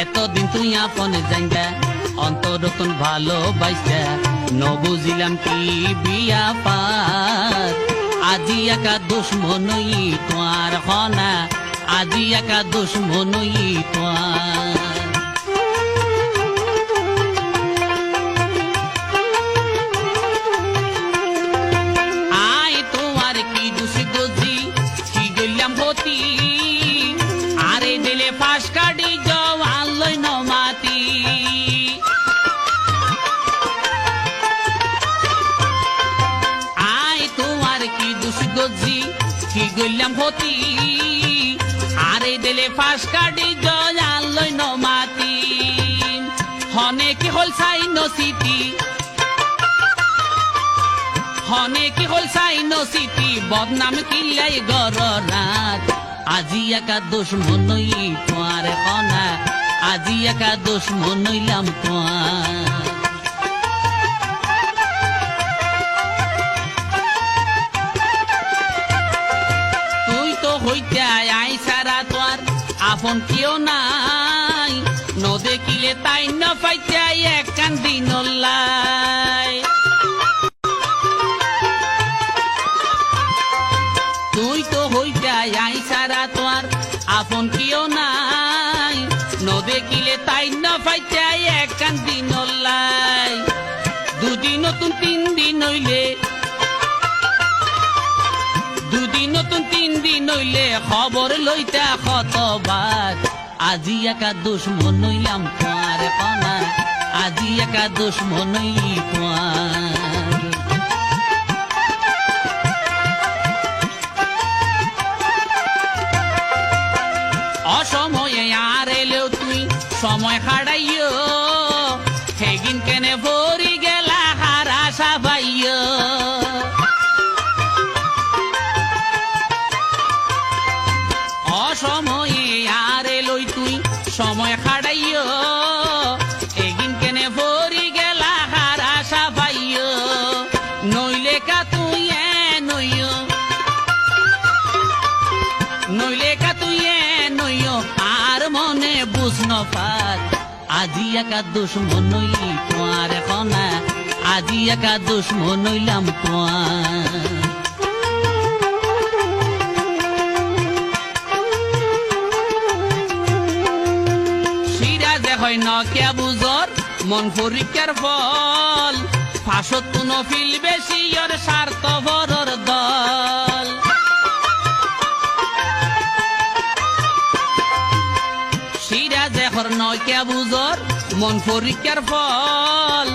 এতদিন তুই আপন জানতা অন্তর কোন ভালোবাসা ন বুঝিলাম কি বিয়া পার আজি একা দুশ্মনই তোমার হনা আজি একা দুশ্মনই তোমার কি গইলাম হতি আরে দিলে ফাঁস কাটি জয়াল লইন মাতি হনে কি হল সাই নসিতি হনে কি হল সাই নসিতি বদনাম কিলাই গরাত আজি একা দুশ্মনই তোমার হনা আজি একা দুশ্মনইলাম তোমার আই সারা তোর আপন কেউ নাই ন দেখিলে তাই ন পাইতাই এক কান্দি নল্লাই তুই তো হইতে আই সারা তোর আপন কেউ নাই ন দেখিলে তাই ন পাইতাই এক কান্দি নল্লাই দুদিন নতুন 3 দিন হইলে নতুন 3 দিন হইলে খবর লইতা কতবার আজি একা দুশ্মন হইলাম তোমার কনা আজি একা দুশ্মন হই তোমার অসময়ে আর এলেও তুই সময় হারাইও সেদিন কেনে ভরি গেলা হারা সাবাইও সময়ে আরে লই তুই সময় খাড়াইও এগিন কেনে ভরি গেলা হারা সাবাইও নইলে কা তুই নইও নইলে কা তুই নইও আর মনে বুঝ ন পার আজি একা দুশ্মনই তোমার কনা আজি একা দুশ্মনইলাম তোমার হয় ন কে বুঝর মন পরীক্ষার ফল ফাঁসত কোনো ফিল বেশি ওর স্বার্থ ভরর দল সিরাজ এখন ন কে বুঝর মন পরীক্ষার ফল